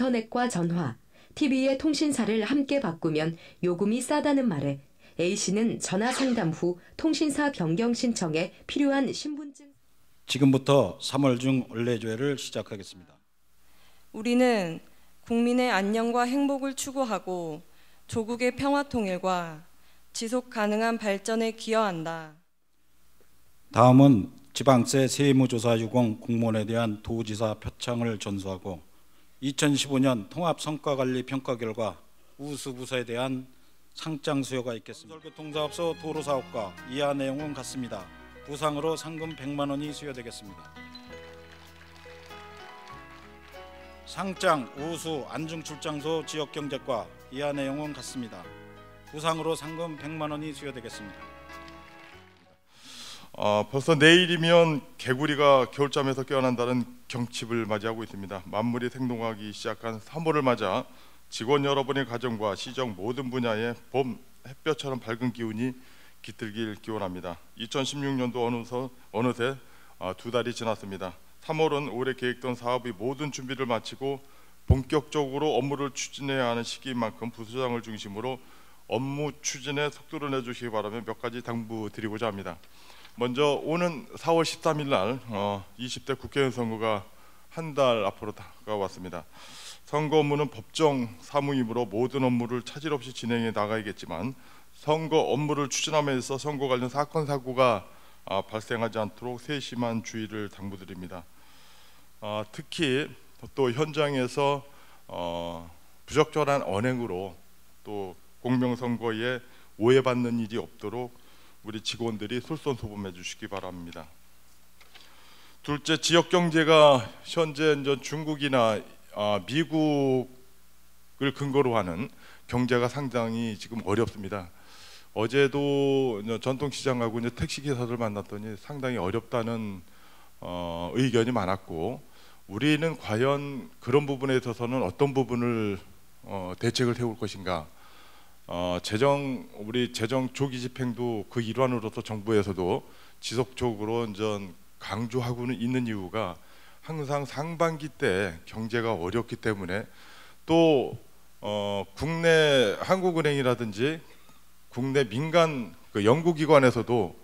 인터넷과 전화, TV의 통신사를 함께 바꾸면 요금이 싸다는 말에 A씨는 전화 상담 후 통신사 변경 신청에 필요한 신분증. 지금부터 3월 중 원래조회를 시작하겠습니다. 우리는 국민의 안녕과 행복을 추구하고 조국의 평화 통일과 지속 가능한 발전에 기여한다. 다음은 지방세 세무조사 유공 공무원에 대한 도지사 표창을 전수하고 2015년 통합성과관리 평가 결과 우수 부서에 대한 상장 수여가 있겠습니다. 건설교통사업소 도로사업과 이하 내용은 같습니다. 부상으로 상금 100만 원이 수여되겠습니다. 상장 우수 안중출장소 지역경제과 이하 내용은 같습니다. 부상으로 상금 100만 원이 수여되겠습니다. 벌써 내일이면 개구리가 겨울잠에서 깨어난다는 경칩을 맞이하고 있습니다. 만물이 생동하기 시작한 3월을 맞아 직원 여러분의 가정과 시정 모든 분야에 봄 햇볕처럼 밝은 기운이 깃들길 기원합니다. 2016년도 어느새 2달이 지났습니다. 3월은 올해 계획된 사업의 모든 준비를 마치고 본격적으로 업무를 추진해야 하는 시기인 만큼 부서장을 중심으로 업무 추진에 속도를 내주시기 바라며 몇 가지 당부드리고자 합니다. 먼저 오는 4월 13일 날 20대 국회의원 선거가 한 달 앞으로 다가왔습니다. 선거 업무는 법정 사무이므로 모든 업무를 차질 없이 진행해 나가야겠지만 선거 업무를 추진하면서 선거 관련 사건 사고가 발생하지 않도록 세심한 주의를 당부드립니다. 특히 또 현장에서 부적절한 언행으로 또 공명선거에 오해받는 일이 없도록 우리 직원들이 솔선수범해 주시기 바랍니다. 둘째, 지역 경제가 현재 중국이나 미국을 근거로 하는 경제가 상당히 지금 어렵습니다. 어제도 전통시장하고 택시기사들 만났더니 상당히 어렵다는 의견이 많았고, 우리는 과연 그런 부분에 있어서는 어떤 부분을 대책을 세울 것인가. 우리 재정 조기 집행도 그 일환으로서 정부에서도 지속적으로 강조하고는 있는 이유가 항상 상반기 때 경제가 어렵기 때문에, 또 국내 한국은행이라든지 국내 민간 연구기관에서도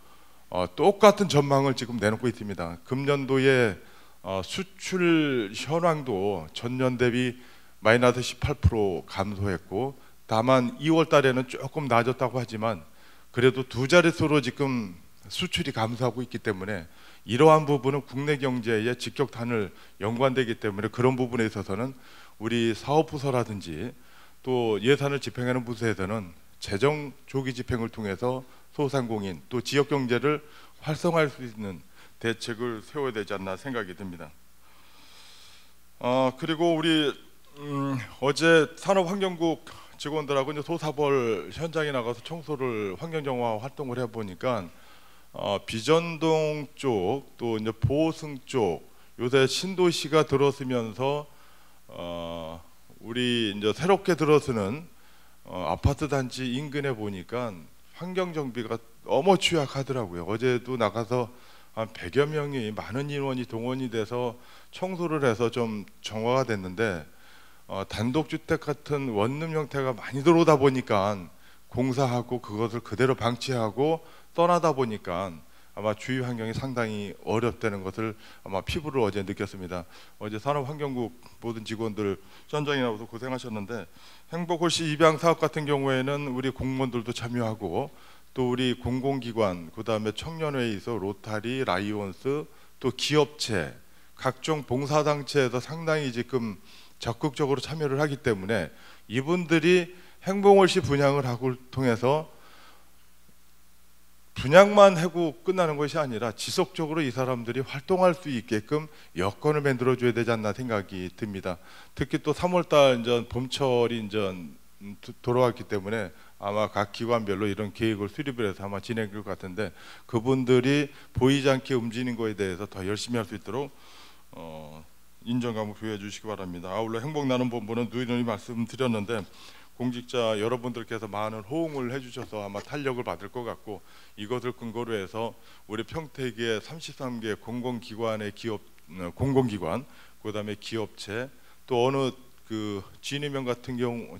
똑같은 전망을 지금 내놓고 있습니다. 금년도에 수출 현황도 전년 대비 마이너스 18% 감소했고, 다만 2월 달에는 조금 나아졌다고 하지만 그래도 두 자릿수로 지금 수출이 감소하고 있기 때문에 이러한 부분은 국내 경제에 직격탄을 연관되기 때문에 그런 부분에 있어서는 우리 사업부서라든지 또 예산을 집행하는 부서에서는 재정 조기 집행을 통해서 소상공인 또 지역 경제를 활성화할 수 있는 대책을 세워야 되지 않나 생각이 듭니다. 그리고 우리 어제 산업환경국 직원들하고 이제 소사벌 현장에 나가서 청소를 환경정화 활동을 해보니까 비전동 쪽 또 이제 보승 쪽 요새 신도시가 들어서면서 우리 이제 새롭게 들어서는 아파트 단지 인근에 보니까 환경 정비가 너무 취약하더라고요. 어제도 나가서 한 100여 명이 많은 인원이 동원이 돼서 청소를 해서 좀 정화가 됐는데, 단독주택 같은 원룸 형태가 많이 들어오다 보니까 공사하고 그것을 그대로 방치하고 떠나다 보니까 아마 주위 환경이 상당히 어렵다는 것을 아마 피부로 어제 느꼈습니다. 어제 산업환경국 모든 직원들 현장에 나와서 고생하셨는데, 행복홀씨 입양 사업 같은 경우에는 우리 공무원들도 참여하고 또 우리 공공기관, 그 다음에 청년회의소, 로타리, 라이온스, 또 기업체, 각종 봉사단체에서 상당히 지금 적극적으로 참여를 하기 때문에 이분들이 행복홀씨 분양을 하고 통해서 분양만 하고 끝나는 것이 아니라 지속적으로 이 사람들이 활동할 수 있게끔 여건을 만들어줘야 되지 않나 생각이 듭니다. 특히 또 3월달 이제 봄철이 이제 돌아왔기 때문에 아마 각 기관별로 이런 계획을 수립을 해서 아마 진행될 것 같은데, 그분들이 보이지 않게 움직이는 것에 대해서 더 열심히 할 수 있도록 인정감을 표해 주시기 바랍니다. 아울러 행복나눔본부는 누이누이 말씀드렸는데 공직자 여러분들께서 많은 호응을 해주셔서 아마 탄력을 받을 것 같고, 이것을 근거로 해서 우리 평택의 33개 공공기관의 공공기관, 그 다음에 기업체, 또 어느 그 진위명 같은 경우,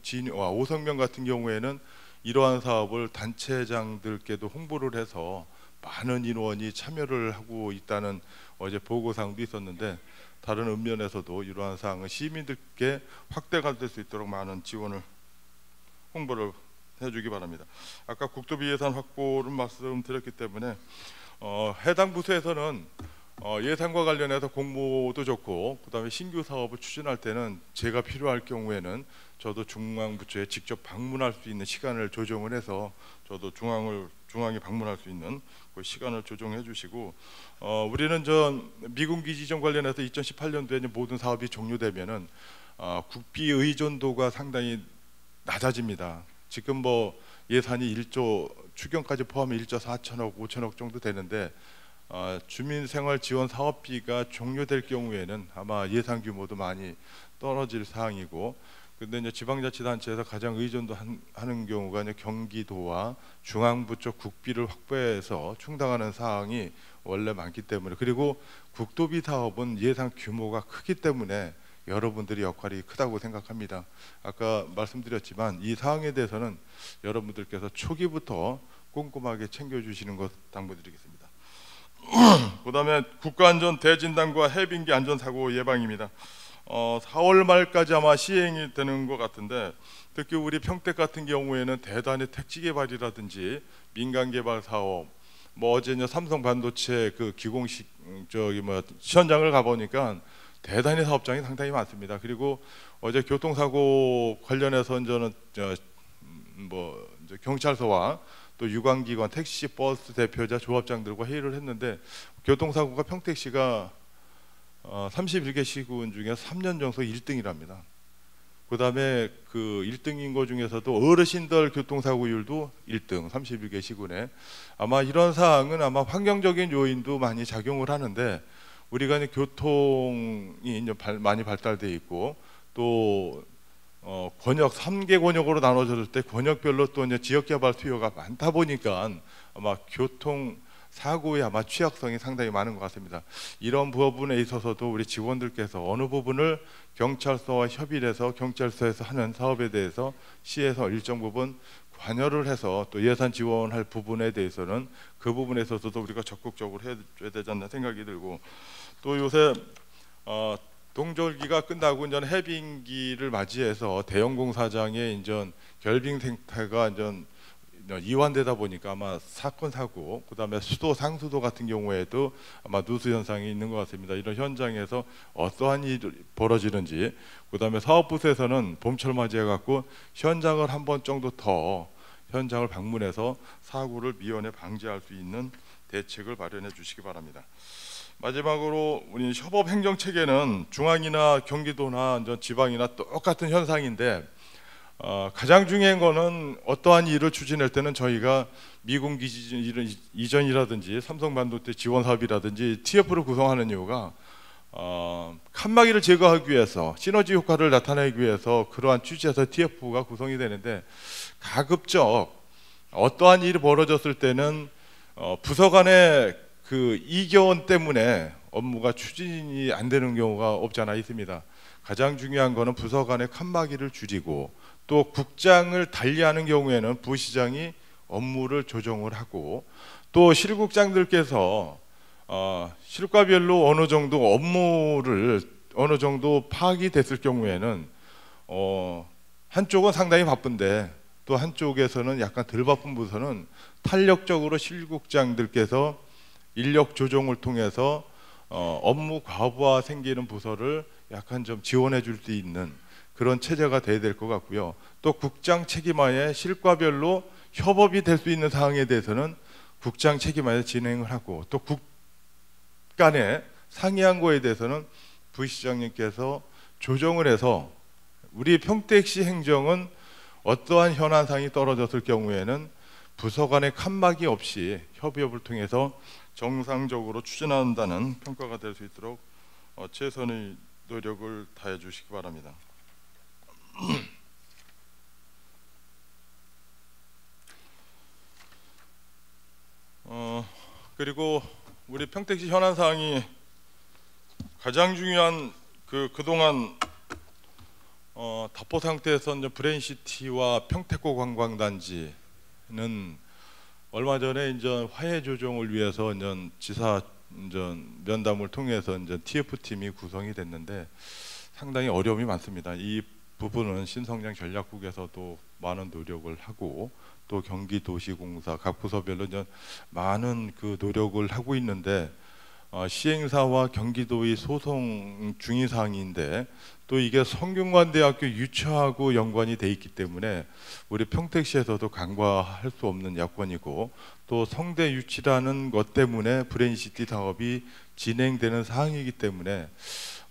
오성명 같은 경우에는 이러한 사업을 단체장들께도 홍보를 해서 많은 인원이 참여를 하고 있다는 어제 보고사항도 있었는데, 다른 읍면에서도 이러한 사항은 시민들께 확대가 될 수 있도록 많은 지원을 홍보를 해주기 바랍니다. 아까 국토비 예산 확보를 말씀드렸기 때문에 해당 부서에서는 예산과 관련해서 공모도 좋고, 그다음에 신규 사업을 추진할 때는 제가 필요할 경우에는 저도 중앙부처에 직접 방문할 수 있는 시간을 조정을 해서 저도 중앙에 방문할 수 있는 그 시간을 조정해 주시고, 우리는 미군기 지정 관련해서 2018년도에 모든 사업이 종료되면은 국비 의존도가 상당히 낮아집니다. 지금 뭐 예산이 1조 추경까지 포함해 1조 4천억, 5천억 정도 되는데, 주민생활 지원 사업비가 종료될 경우에는 아마 예산 규모도 많이 떨어질 사항이고, 근데 이제 지방자치단체에서 가장 의존도 하는 경우가 이제 경기도와 중앙부처 국비를 확보해서 충당하는 사항이 원래 많기 때문에, 그리고 국도비 사업은 예산 규모가 크기 때문에 여러분들의 역할이 크다고 생각합니다. 아까 말씀드렸지만 이 사항에 대해서는 여러분들께서 초기부터 꼼꼼하게 챙겨주시는 것 당부드리겠습니다. 그다음에 국가안전 대진단과 해빙기 안전사고 예방입니다. 4월 말까지 아마 시행이 되는 것 같은데, 특히 우리 평택 같은 경우에는 대단히 택지 개발이라든지 민간 개발 사업, 뭐 어제 삼성 반도체 그 기공식 시연장을 가보니까 대단히 사업장이 상당히 많습니다. 그리고 어제 교통사고 관련해서 저는 경찰서와 또 유관기관, 택시, 버스 대표자, 조합장들과 회의를 했는데, 교통사고가 평택시가 31개 시군 중에 3년 연속 1등이랍니다. 그 다음에 그 1등인 것 중에서도 어르신들 교통사고율도 1등, 31개 시군에. 아마 이런 사항은 아마 환경적인 요인도 많이 작용을 하는데, 우리가 이제 교통이 이제 많이 발달돼 있고, 또 권역 3개 권역으로 나눠졌을 때 권역별로 또 이제 지역 개발 수요가 많다 보니까 아마 교통 사고의 아마 취약성이 상당히 많은 것 같습니다. 이런 부분에 있어서도 우리 직원들께서 어느 부분을 경찰서와 협의를 해서 경찰서에서 하는 사업에 대해서 시에서 일정 부분 관여를 해서 또 예산 지원할 부분에 대해서는 그 부분에 있어서도 우리가 적극적으로 해줘야 되지 않나 생각이 들고, 또 요새 동절기가 끝나고 이제 해빙기를 맞이해서 대형 공사장의 이제 결빙 생태가 이제 이완되다 보니까 아마 사건 사고, 그다음에 수도 상수도 같은 경우에도 아마 누수 현상이 있는 것 같습니다. 이런 현장에서 어떠한 일이 벌어지는지, 그다음에 사업부서에서는 봄철 맞이해 갖고 현장을 한 번 정도 더 현장을 방문해서 사고를 미연에 방지할 수 있는 대책을 마련해 주시기 바랍니다. 마지막으로 우리 협업 행정 체계는 중앙이나 경기도나 지방이나 똑같은 현상인데, 가장 중요한 거는 어떠한 일을 추진할 때는 저희가 미군기 이전이라든지 삼성 반도체 지원 사업이라든지 TF를 구성하는 이유가 칸막이를 제거하기 위해서, 시너지 효과를 나타내기 위해서 그러한 취지에서 TF가 구성이 되는데, 가급적 어떠한 일이 벌어졌을 때는 부서 간의 그 이견 때문에 업무가 추진이 안 되는 경우가 없지 않아 있습니다. 가장 중요한 거는 부서 간의 칸막이를 줄이고, 또 국장을 달리하는 경우에는 부시장이 업무를 조정을 하고, 또 실국장들께서 실과별로 어느 정도 업무를 어느 정도 파악이 됐을 경우에는 한쪽은 상당히 바쁜데 또 한쪽에서는 약간 덜 바쁜 부서는 탄력적으로 실국장들께서 인력 조정을 통해서 업무 과부하 생기는 부서를 약간 좀 지원해 줄 수 있는 그런 체제가 돼야 될 것 같고요. 또 국장 책임하에 실과별로 협업이 될 수 있는 사항에 대해서는 국장 책임하에 진행을 하고, 또 국 간에 상의한 거에 대해서는 부시장님께서 조정을 해서, 우리 평택시 행정은 어떠한 현안상이 떨어졌을 경우에는 부서 간의 칸막이 없이 협의업을 통해서 정상적으로 추진한다는 평가가 될 수 있도록 최선의 노력을 다해 주시기 바랍니다. 그리고 우리 평택시 현안 사항이 가장 중요한 그동안 답보 상태에서 이제 브레인시티와 평택고 관광단지는 얼마 전에 이제 화해 조정을 위해서 이제 지사 이제 면담을 통해서 이제 TF 팀이 구성이 됐는데 상당히 어려움이 많습니다. 이 부분은 신성장 전략국에서도 많은 노력을 하고 또 경기도시공사 각 부서별로 이제 많은 그 노력을 하고 있는데 시행사와 경기도의 소송 중의 사항인데 또 이게 성균관대학교 유치하고 연관이 돼 있기 때문에 우리 평택시에서도 간과할 수 없는 야권이고 또 성대 유치라는 것 때문에 브레인시티 사업이 진행되는 사항이기 때문에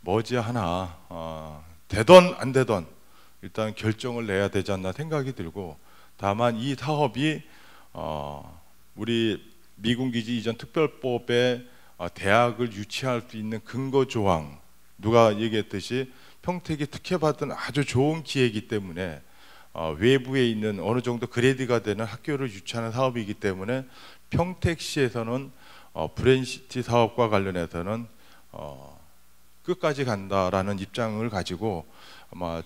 머지않아 되던 안 되던 일단 결정을 내야 되지 않나 생각이 들고 다만 이 사업이 우리 미군기지 이전 특별법에 대학을 유치할 수 있는 근거 조항 누가 얘기했듯이 평택이 특혜받은 아주 좋은 기회이기 때문에 외부에 있는 어느 정도 그레이드가 되는 학교를 유치하는 사업이기 때문에 평택시에서는 브레인시티 사업과 관련해서는 끝까지 간다라는 입장을 가지고 아마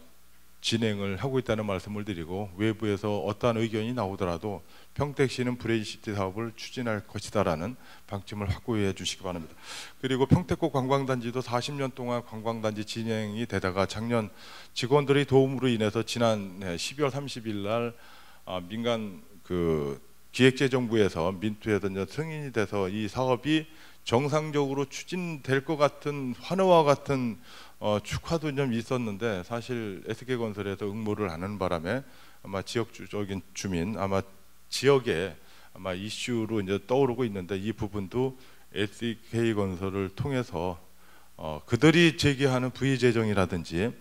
진행을 하고 있다는 말씀을 드리고 외부에서 어떠한 의견이 나오더라도 평택시는 브레인시티 사업을 추진할 것이다라는 방침을 확고히 주시기 바랍니다. 그리고 평택고 관광단지도 40년 동안 관광단지 진행이 되다가 작년 직원들의 도움으로 인해서 지난 12월 30일 날 민간 그 기획재정부에서 민투에서 승인이 돼서 이 사업이 정상적으로 추진될 것 같은 환호와 같은 축하도 좀 있었는데 사실 SK건설에서 응모를 안 하는 바람에 아마 지역적인 주민 아마 지역에 아마 이슈로 이제 떠오르고 있는데 이 부분도 SK건설을 통해서 그들이 제기하는 부의 재정이라든지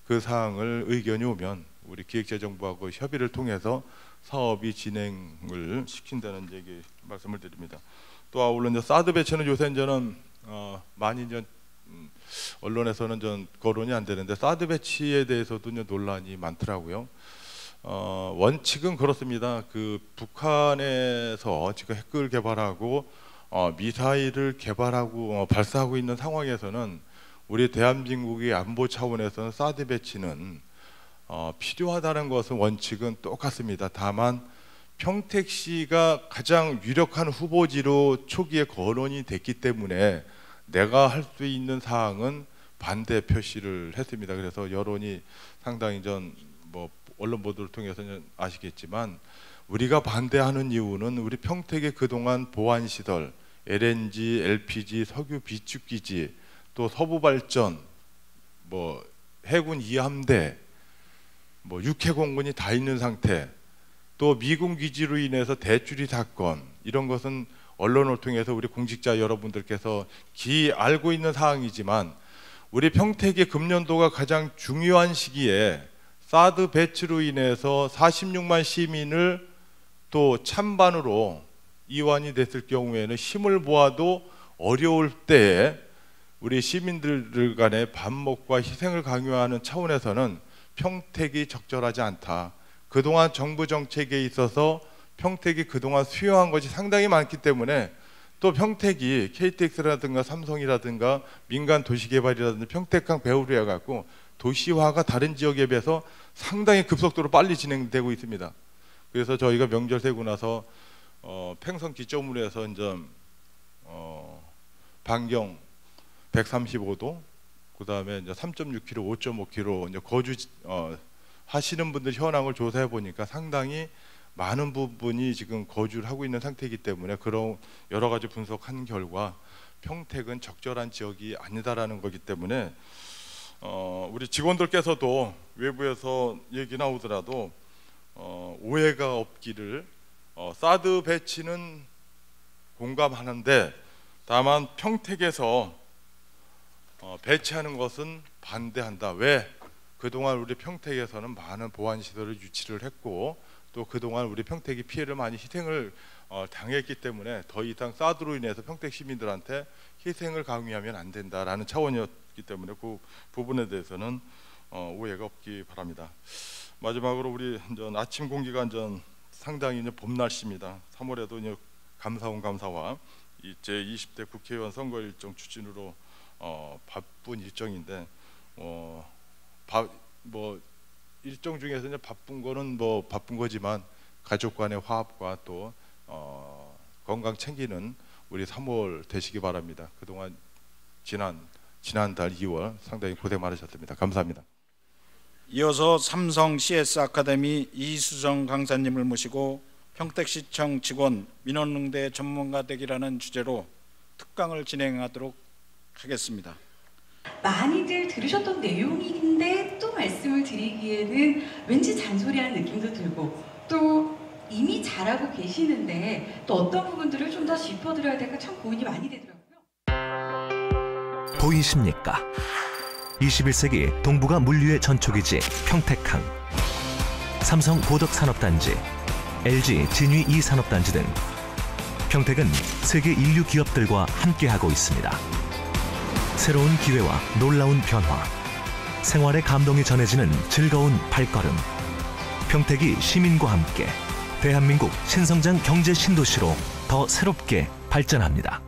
그 사항을 의견이 오면 우리 기획재정부하고 협의를 통해서 사업이 진행을 시킨다는 얘기 말씀을 드립니다. 또 아울러 이제 사드 배치는 요새 저는 많이 이제 언론에서는 좀 거론이 안 되는데 사드 배치에 대해서도 논란이 많더라고요. 원칙은 그렇습니다. 그 북한에서 지금 핵을 개발하고 미사일을 개발하고 발사하고 있는 상황에서는 우리 대한민국의 안보 차원에서는 사드 배치는 필요하다는 것은 원칙은 똑같습니다. 다만 평택시가 가장 유력한 후보지로 초기에 거론이 됐기 때문에 내가 할 수 있는 사항은 반대 표시를 했습니다. 그래서 여론이 상당히 뭐 언론 보도를 통해서 아시겠지만 우리가 반대하는 이유는 우리 평택의 그동안 보안시설, LNG, LPG, 석유 비축기지, 또 서부발전, 뭐 해군 2함대, 뭐 육해공군이 다 있는 상태, 또 미군 기지로 인해서 대추리 사건 이런 것은 언론을 통해서 우리 공직자 여러분들께서 알고 있는 사항이지만 우리 평택의 금년도가 가장 중요한 시기에 사드 배치로 인해서 46만 시민을 또 찬반으로 이완이 됐을 경우에는 힘을 모아도 어려울 때에 우리 시민들 간의 반목과 희생을 강요하는 차원에서는 평택이 적절하지 않다. 그동안 정부 정책에 있어서 평택이 그동안 수용한 것이 상당히 많기 때문에 또 평택이 KTX라든가 삼성이라든가 민간 도시개발이라든지 평택항 배후로 해갖고 도시화가 다른 지역에 비해서 상당히 급속도로 빨리 진행되고 있습니다. 그래서 저희가 명절 세고 나서 팽성 기점으로 해서 이제 반경 135도, 그 다음에 이제 3.6km, 5.5km 이제 거주 하시는 분들 현황을 조사해 보니까 상당히 많은 부분이 지금 거주를 하고 있는 상태이기 때문에 그런 여러 가지 분석한 결과 평택은 적절한 지역이 아니다라는 거기 때문에 우리 직원들께서도 외부에서 얘기 나오더라도 오해가 없기를 사드 배치는 공감하는데 다만 평택에서 배치하는 것은 반대한다. 왜? 그동안 우리 평택에서는 많은 보안시설을 유치를 했고 또 그동안 우리 평택이 피해를 많이 희생을 당했기 때문에 더 이상 사드로 인해서 평택 시민들한테 희생을 강요하면 안 된다라는 차원이었기 때문에 그 부분에 대해서는 오해가 없기 바랍니다. 마지막으로 우리 아침 공기가 상당히 봄 날씨입니다. 3월에도 감사원 감사와 제20대 국회의원 선거 일정 추진으로 바쁜 일정인데 뭐 일정 중에서 이제 바쁜 거는 뭐 바쁜 거지만 가족 간의 화합과 또 건강 챙기는 우리 3월 되시기 바랍니다. 그동안 지난달 2월 상당히 고생 많으셨습니다. 감사합니다. 이어서 삼성 CS 아카데미 이수정 강사님을 모시고 평택시청 직원 민원응대 전문가 되기라는 주제로 특강을 진행하도록 하겠습니다. 많이들 들으셨던 내용인데 또 말씀을 드리기에는 왠지 잔소리하는 느낌도 들고 또 이미 잘하고 계시는데 또 어떤 부분들을 좀 더 짚어드려야 될까 참 고민이 많이 되더라고요. 보이십니까? 21세기 동북아 물류의 전초기지 평택항, 삼성 고덕산업단지, LG 진위 2산업단지 등 평택은 세계 인류 기업들과 함께하고 있습니다. 새로운 기회와 놀라운 변화, 생활의 감동이 전해지는 즐거운 발걸음. 평택이 시민과 함께 대한민국 신성장 경제 신도시로 더 새롭게 발전합니다.